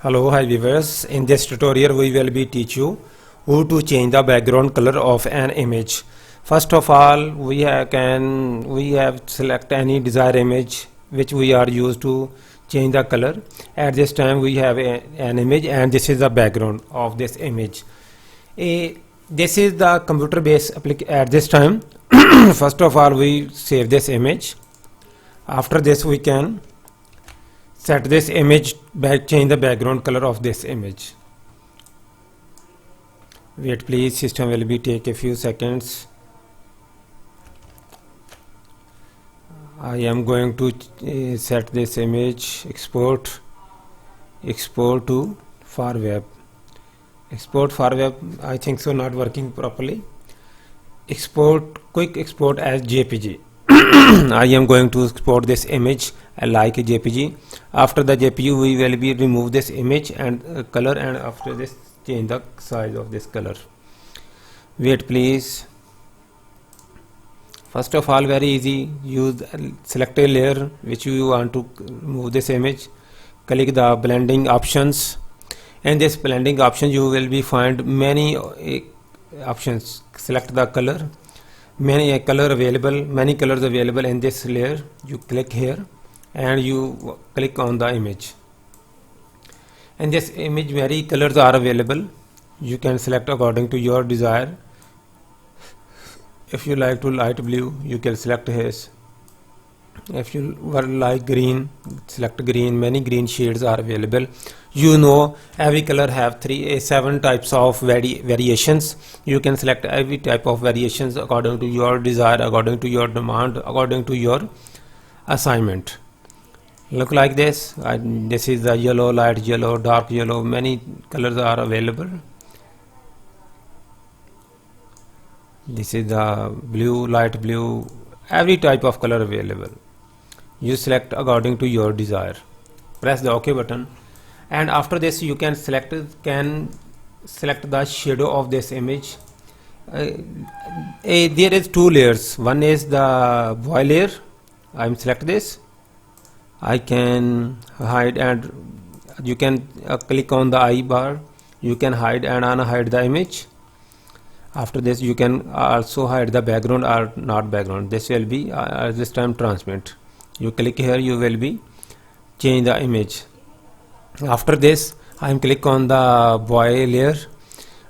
Hello, hi viewers. In this tutorial we will be teach you how to change the background color of an image. First of all, we have select any desired image which we are used to change the color. At this time we have an image and this is the background of this image. This is the computer based application. At this time first of all we save this image. After this we can set this image back, change the background color of this image. Wait please, system will be take a few seconds. I am going to set this image, export to far web. Export far web, I think so not working properly. Quick export as JPG. I am going to export this image like a JPG. After the JPG we will be remove this image and color, and after this change the size of this color. Wait please. First of all, very easy, use select a layer which you want to move this image, click the blending options. In this blending option you will be find many options. Select the color, many colors available in this layer. You click here and you click on the image. In this image many colors are available. You can select according to your desire. If you like to light blue, you can select his. If you like green, select green. Many green shades are available. You know every color have 7 types of variations. You can select every type of variations according to your desire, according to your demand, according to your assignment. Look like this. This is the yellow, light yellow, dark yellow. Many colors are available. This is the blue, light blue. Every type of color available. You select according to your desire. Press the OK button, and after this you can select the shadow of this image. There is 2 layers. One is the void layer. I am select this. I can hide, and you can click on the I bar. You can hide and unhide the image. After this you can also hide the background or not background. This will be this time transparent. You click here, you will be change the image. After this I am click on the void layer.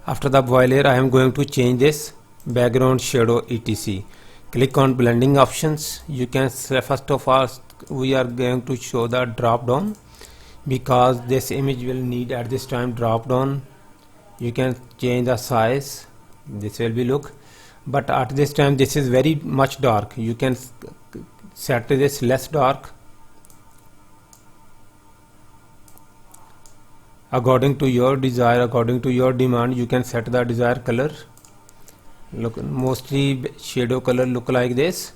After the void layer I am going to change this background shadow etc. Click on blending options. You can first of all we are going to show the drop down, because this image will need at this time drop down. You can change the size. This will be look, but at this time this is very much dark. You can set this less dark according to your desire, according to your demand. You can set the desired color. Look, mostly shadow color look like this.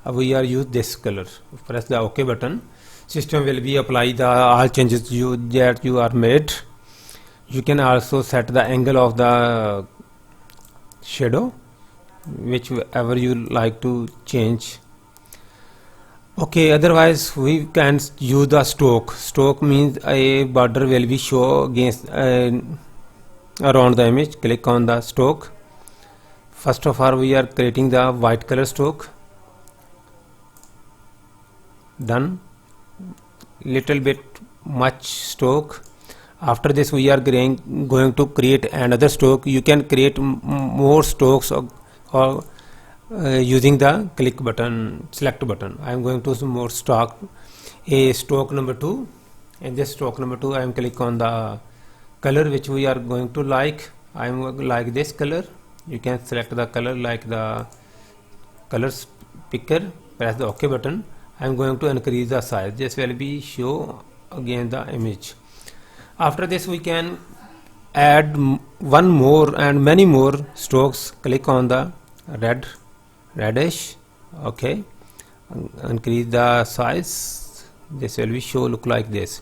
We are use this color. Press the OK button. System will be apply the all changes that you are made. You can also set the angle of the shadow, whichever you like to change. Okay, otherwise we can use the stroke means a border will be show against around the image. Click on the stroke. First of all we are creating the white color stroke. Done. Little bit much stroke. After this we are going to create another stroke. You can create more strokes or using the click button, select button. I am going to more stroke number 2. In this stroke number 2 I am click on the color which we are going to like. I am like this color. You can select the color like the colors picker. Press the OK button. I am going to increase the size. This will be show again the image. After this we can add one more and many more strokes. Click on the reddish. Okay, increase the size. This will be show look like this.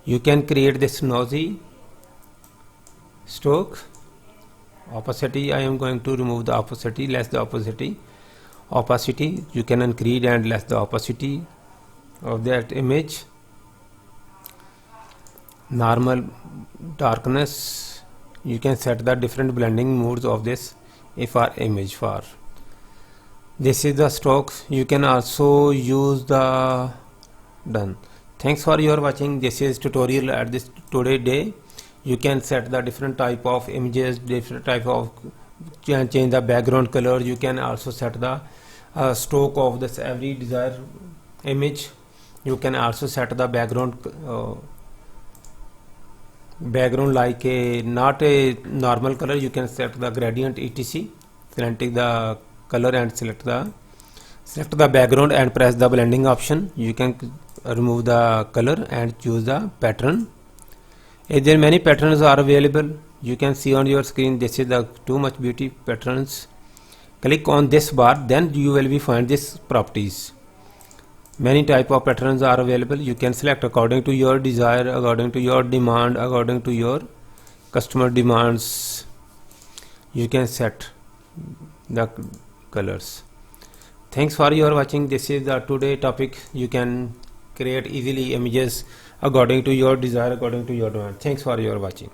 You can create this noisy stroke. Opacity, I am going to remove the opacity, less the opacity. You can increase and less the opacity of that image. Normal darkness. You can set the different blending modes of this if our image for. This is the strokes. You can also use the done. Thanks for your watching. This is tutorial at this today day. You can set the different type of images, different type of change the background color. You can also set the stroke of this every desired image. You can also set the background like a not a normal color. You can set the gradient etc, selecting the color and select the background and press the blending option. You can remove the color and choose the pattern. There many patterns are available. You can see on your screen. This is the too much beauty patterns. Click on this bar, then you will be find this properties. Many type of patterns are available. You can select according to your desire, according to your demand, according to your customer demands. You can set the colors. Thanks for your watching. This is the today topic. You can create easily images according to your desire, according to your demand. Thanks for your watching.